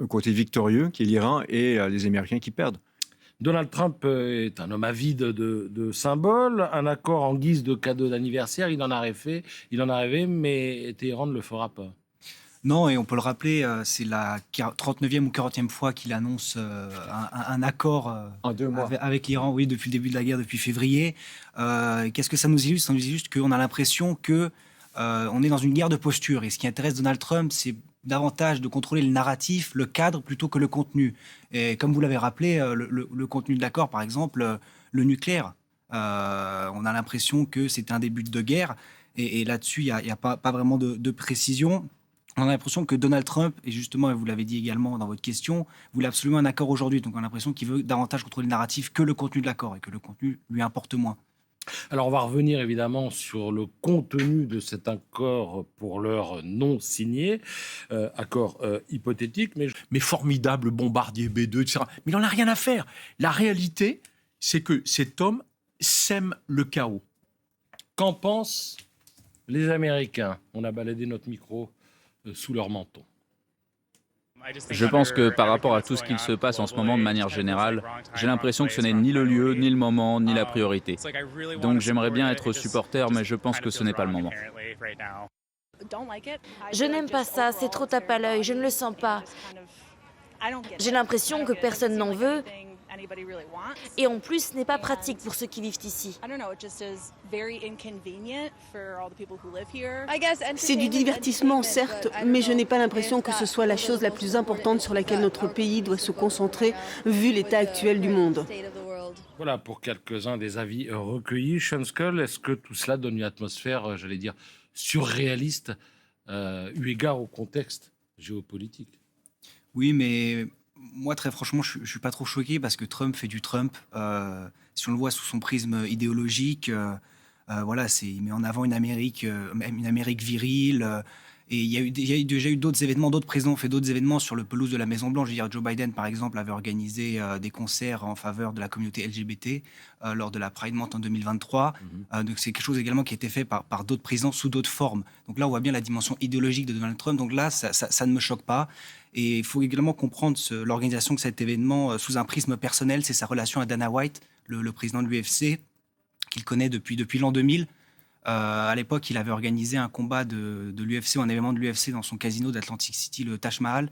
côté victorieux, qui est l'Iran, et les Américains qui perdent. Donald Trump est un homme avide de symboles. Un accord en guise de cadeau d'anniversaire, il en a rêvé, mais Téhéran ne le fera pas. Non, et on peut le rappeler, c'est la 39e ou 40e fois qu'il annonce un accord En 2 mois. avec l'Iran, oui, depuis le début de la guerre, depuis février. Qu'est-ce que ça nous illustre? Ça nous illustre qu'on a l'impression que on est dans une guerre de posture. Et ce qui intéresse Donald Trump, c'est davantage de contrôler le narratif, le cadre, plutôt que le contenu. Et comme vous l'avez rappelé, le contenu de l'accord, par exemple, le nucléaire, on a l'impression que c'est un début de guerre. Et là-dessus, il n'y a pas vraiment de précision. On a l'impression que Donald Trump, et justement, et vous l'avez dit également dans votre question, voulait absolument un accord aujourd'hui. Donc on a l'impression qu'il veut davantage contrôler le narratif que le contenu de l'accord, et que le contenu lui importe moins. Alors, on va revenir évidemment sur le contenu de cet accord pour l'heure non signé, accord hypothétique, mais formidable bombardier B2, etc. Mais il n'en a rien à faire. La réalité, c'est que cet homme sème le chaos. Qu'en pensent les Américains? On a baladé notre micro sous leur menton. Je pense que par rapport à tout ce qu'il se passe en ce moment de manière générale, j'ai l'impression que ce n'est ni le lieu, ni le moment, ni la priorité. Donc j'aimerais bien être supporter, mais je pense que ce n'est pas le moment. Je n'aime pas ça, c'est trop tape à l'œil, je ne le sens pas. J'ai l'impression que personne n'en veut. Et en plus, ce n'est pas pratique pour ceux qui vivent ici. C'est du divertissement, certes, mais je n'ai pas l'impression que ce soit la chose la plus importante sur laquelle notre pays doit se concentrer, vu l'état actuel du monde. Voilà pour quelques-uns des avis recueillis. Sean Scull, est-ce que tout cela donne une atmosphère, j'allais dire, surréaliste, eu égard au contexte géopolitique? Oui, mais moi, très franchement, je ne suis pas trop choqué parce que Trump fait du Trump. Si on le voit sous son prisme idéologique, voilà, il met en avant une Amérique virile. Et il y a déjà eu d'autres événements, d'autres présidents ont fait d'autres événements sur le pelouse de la Maison-Blanche. Je veux dire, Joe Biden, par exemple, avait organisé des concerts en faveur de la communauté LGBT lors de la Pride Month en 2023. Donc c'est quelque chose également qui a été fait par d'autres présidents sous d'autres formes. Donc là, on voit bien la dimension idéologique de Donald Trump. Donc là, ça ne me choque pas. Et il faut également comprendre l'organisation de cet événement sous un prisme personnel. C'est sa relation à Dana White, le président de l'UFC, qu'il connaît depuis l'an 2000. À l'époque, il avait organisé un combat de l'UFC, un événement de l'UFC dans son casino d'Atlantic City, le Taj Mahal,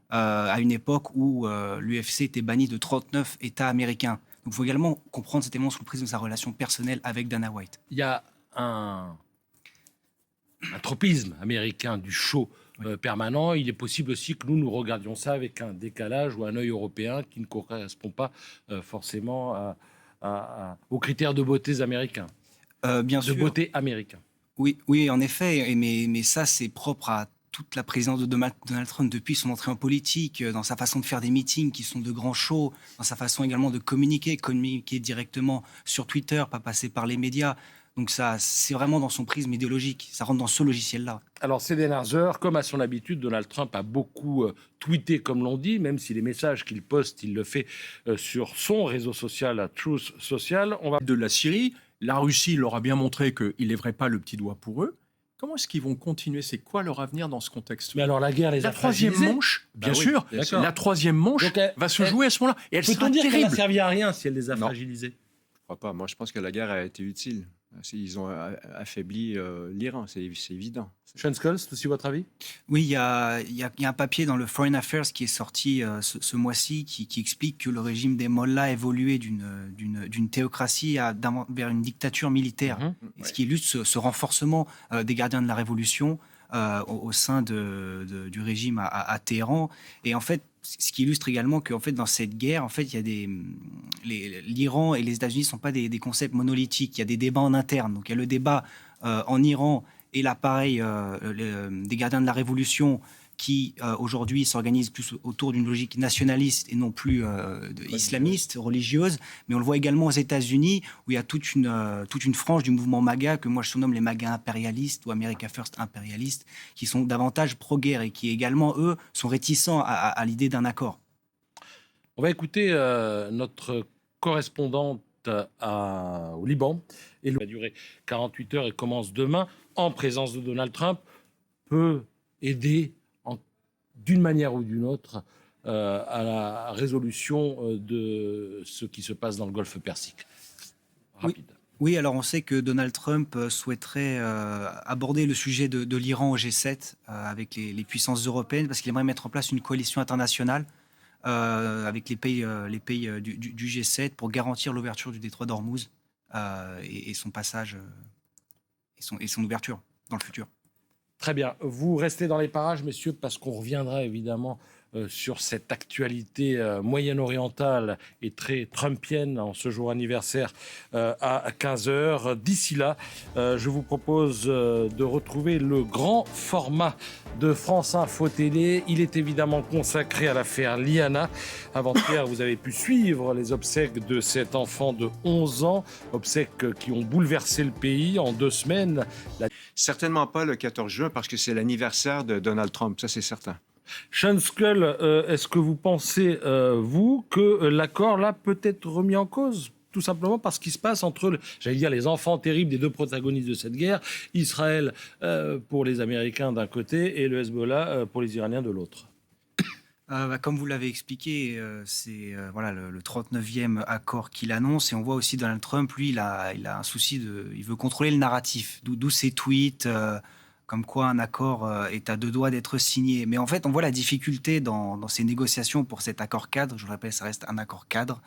à une époque où l'UFC était banni de 39 États américains. Donc il faut également comprendre cet événement sous le prisme de sa relation personnelle avec Dana White. Il y a un tropisme américain du show permanent. Il est possible aussi que nous regardions ça avec un décalage ou un œil européen qui ne correspond pas forcément aux critères de beauté américains. Bien sûr. De beauté américain. Oui, en effet, mais ça, c'est propre à toute la présidence de Donald Trump depuis son entrée en politique, dans sa façon de faire des meetings qui sont de grands shows, dans sa façon également de communiquer directement sur Twitter, pas passer par les médias. Donc ça, c'est vraiment dans son prisme idéologique, ça rentre dans ce logiciel-là. Alors ces dernières heures, comme à son habitude, Donald Trump a beaucoup tweeté, comme l'on dit, même si les messages qu'il poste, il le fait sur son réseau social, Truth Social. On va... De la Syrie, la Russie leur a bien montré qu'il ne lèverait pas le petit doigt pour eux. Comment est-ce qu'ils vont continuer? C'est quoi leur avenir dans ce contexte? Mais alors la guerre les a fragilisés. La troisième manche, bien sûr, la troisième manche va se jouer à ce moment-là. Et elle sera peut-on dire qu'elle terrible. n'a servi à rien si elle les a fragilisés? Je crois pas. Moi, je pense que la guerre a été utile. Ils ont affaibli l'Iran, c'est évident. Sean Scull, c'est aussi votre avis? Oui, il y a un papier dans le Foreign Affairs qui est sorti ce mois-ci qui explique que le régime des Mollahs a évolué d'une théocratie vers une dictature militaire. Ce qui illustre ce renforcement des gardiens de la révolution au sein du régime à Téhéran. Et en fait, ce qui illustre également qu'en fait, dans cette guerre, en fait, il y a l'Iran et les États-Unis ne sont pas des concepts monolithiques. Il y a des débats en interne. Donc, il y a le débat en Iran et l'appareil des gardiens de la révolution qui, aujourd'hui, s'organise plus autour d'une logique nationaliste et non plus islamiste, religieuse. Mais on le voit également aux États-Unis, où il y a toute une frange du mouvement MAGA, que moi je surnomme les MAGA impérialistes ou America First impérialistes, qui sont davantage pro-guerre et qui également, eux, sont réticents à l'idée d'un accord. On va écouter notre correspondante au Liban. Et va durer 48 heures et commence demain, en présence de Donald Trump, peut aider d'une manière ou d'une autre à la résolution de ce qui se passe dans le Golfe Persique. Rapide. Oui, alors on sait que Donald Trump souhaiterait aborder le sujet de l'Iran au G7 avec les puissances européennes parce qu'il aimerait mettre en place une coalition internationale avec les pays du G7 pour garantir l'ouverture du détroit d'Ormuz et son passage et son ouverture dans le futur. Très bien. Vous restez dans les parages, messieurs, parce qu'on reviendra évidemment sur cette actualité moyen-orientale et très trumpienne en ce jour anniversaire à 15h. D'ici là, je vous propose de retrouver le grand format de France Info Télé. Il est évidemment consacré à l'affaire Liana. Avant-hier, vous avez pu suivre les obsèques de cet enfant de 11 ans, obsèques qui ont bouleversé le pays en 2 semaines. Certainement pas le 14 juin parce que c'est l'anniversaire de Donald Trump, ça c'est certain. Sean Skull, est-ce que vous pensez, vous, que l'accord là peut être remis en cause ? Tout simplement parce qu'il se passe entre, les enfants terribles des 2 protagonistes de cette guerre, Israël pour les Américains d'un côté et le Hezbollah pour les Iraniens de l'autre. Comme vous l'avez expliqué, c'est le 39e accord qu'il annonce. Et on voit aussi Donald Trump, lui, il a un souci il veut contrôler le narratif. D'où ses tweets, comme quoi un accord est à 2 doigts d'être signé. Mais en fait, on voit la difficulté dans ces négociations pour cet accord cadre. Je le rappelle, ça reste un accord cadre.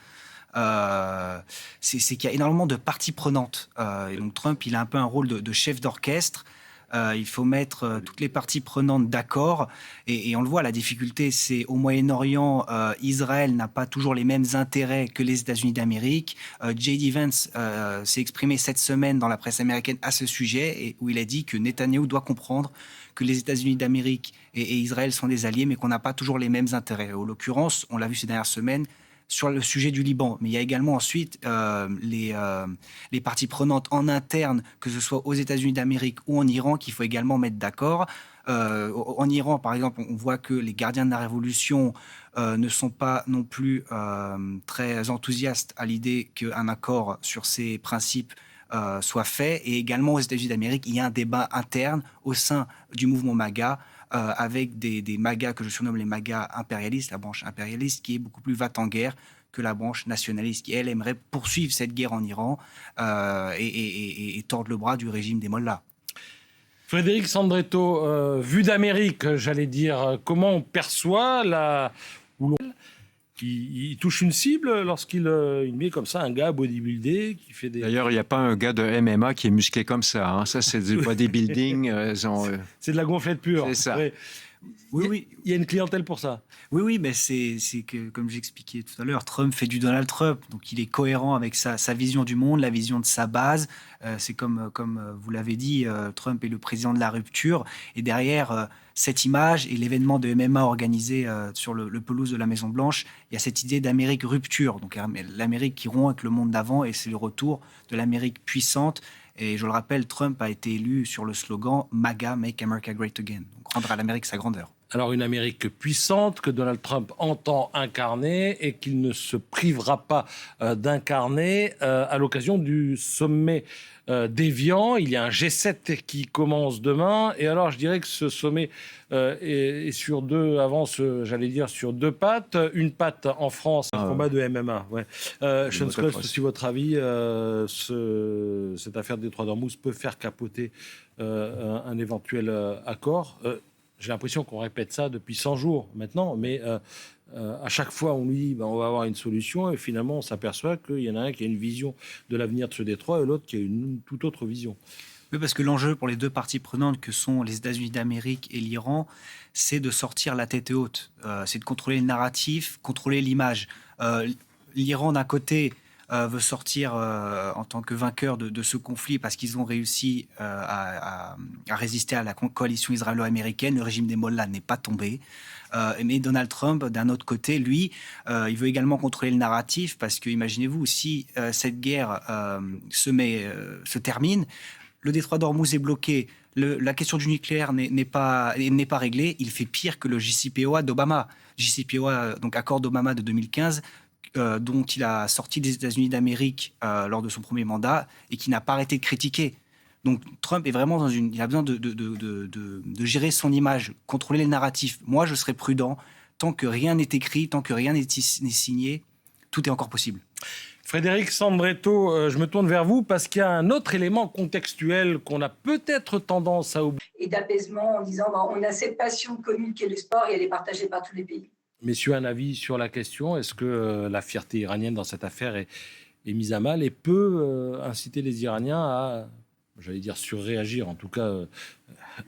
C'est qu'il y a énormément de parties prenantes. Et donc Trump, il a un peu un rôle de chef d'orchestre. Il faut mettre toutes les parties prenantes d'accord. Et on le voit, la difficulté, c'est au Moyen-Orient, Israël n'a pas toujours les mêmes intérêts que les États-Unis d'Amérique. J.D. Vance s'est exprimé cette semaine dans la presse américaine à ce sujet, et où il a dit que Netanyahou doit comprendre que les États-Unis d'Amérique et Israël sont des alliés, mais qu'on n'a pas toujours les mêmes intérêts. En l'occurrence, on l'a vu ces dernières semaines, sur le sujet du Liban. Mais il y a également ensuite les parties prenantes en interne, que ce soit aux États-Unis d'Amérique ou en Iran, qu'il faut également mettre d'accord. En Iran, par exemple, on voit que les gardiens de la révolution ne sont pas non plus très enthousiastes à l'idée qu'un accord sur ces principes soit fait. Et également aux États-Unis d'Amérique, il y a un débat interne au sein du mouvement MAGA, avec des MAGA que je surnomme les MAGA impérialistes, la branche impérialiste qui est beaucoup plus va-t-en-guerre que la branche nationaliste qui, elle, aimerait poursuivre cette guerre en Iran et tordre le bras du régime des mollahs. Frédéric Sandretto, vue d'Amérique, j'allais dire, comment on perçoit il touche une cible lorsqu'il met comme ça un gars bodybuildé qui fait des... D'ailleurs, il n'y a pas un gars de MMA qui est musclé comme ça. Hein. Ça, c'est du bodybuilding. C'est de la gonflette pure. C'est ça. Ouais. Oui. Il y a une clientèle pour ça. Oui, mais c'est que, comme j'expliquais tout à l'heure, Trump fait du Donald Trump. Donc, il est cohérent avec sa vision du monde, la vision de sa base. C'est comme vous l'avez dit, Trump est le président de la rupture. Et derrière cette image et l'événement de MMA organisé sur le pelouse de la Maison-Blanche, il y a cette idée d'Amérique rupture. Donc, l'Amérique qui rompt avec le monde d'avant, et c'est le retour de l'Amérique puissante. Et je le rappelle, Trump a été élu sur le slogan « MAGA, Make America Great Again », donc rendre à l'Amérique sa grandeur. Alors une Amérique puissante que Donald Trump entend incarner et qu'il ne se privera pas d'incarner à l'occasion du sommet d'Évian. Il y a un G7 qui commence demain. Et alors je dirais que ce sommet est sur sur 2 pattes. Une patte en France, un combat de MMA. Ouais. Sean Skull, sur votre avis, cette affaire de Détroit d'Ormuz peut faire capoter un éventuel accord. J'ai l'impression qu'on répète ça depuis 100 jours maintenant, mais à chaque fois on lui dit on va avoir une solution et finalement on s'aperçoit qu'il y en a un qui a une vision de l'avenir de ce détroit et l'autre qui a une toute autre vision. Oui, parce que l'enjeu pour les 2 parties prenantes que sont les États-Unis d'Amérique et l'Iran, c'est de sortir la tête haute, c'est de contrôler le narratif, contrôler l'image. L'Iran d'un côté veut sortir en tant que vainqueur de ce conflit parce qu'ils ont réussi à résister à la coalition israélo-américaine. Le régime des mollahs n'est pas tombé. Mais Donald Trump, d'un autre côté, lui, il veut également contrôler le narratif parce que, imaginez-vous, si cette guerre se termine, le détroit d'Ormuz est bloqué, la question du nucléaire n'est pas réglée, il fait pire que le JCPOA d'Obama. JCPOA, donc accord d'Obama de 2015, dont il a sorti des États-Unis d'Amérique lors de son premier mandat et qui n'a pas arrêté de critiquer. Donc Trump est vraiment il a besoin de gérer son image, contrôler le narratif. Moi, je serais prudent. tant que rien n'est écrit, tant que rien n'est signé, tout est encore possible. Frédéric Sambretto, je me tourne vers vous parce qu'il y a un autre élément contextuel qu'on a peut-être tendance à oublier. Et d'apaisement en disant on a cette passion commune qui est le sport et elle est partagée par tous les pays. Messieurs, un avis sur la question. Est-ce que la fierté iranienne dans cette affaire est mise à mal et peut inciter les Iraniens à, j'allais dire, surréagir, en tout cas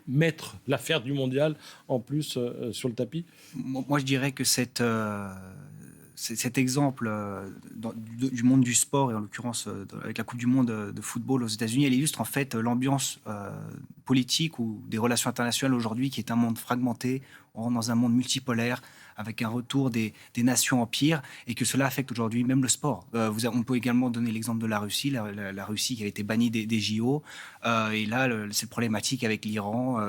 mettre l'affaire du mondial en plus sur le tapis? Moi, je dirais que cet exemple du monde du sport, et en l'occurrence avec la Coupe du Monde de football aux États-Unis, elle illustre en fait l'ambiance politique ou des relations internationales aujourd'hui, qui est un monde fragmenté. On rentre dans un monde multipolaire avec un retour des nations empires, et que cela affecte aujourd'hui même le sport. On peut également donner l'exemple de la Russie, la Russie qui a été bannie des JO, et là, cette problématique avec l'Iran,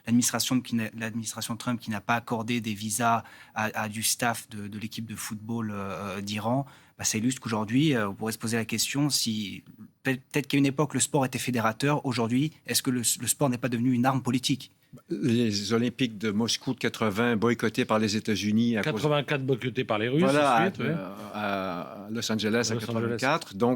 l'administration Trump qui n'a pas accordé des visas à du staff de l'équipe de football d'Iran, ça illustre qu'aujourd'hui, on pourrait se poser la question si peut-être qu'à une époque, le sport était fédérateur. Aujourd'hui, est-ce que le sport n'est pas devenu une arme politique? Les Olympiques de Moscou de 80 boycottés par les États-Unis. 84 boycottés par les Russes. Voilà, ensuite, à Los Angeles en 84. Donc,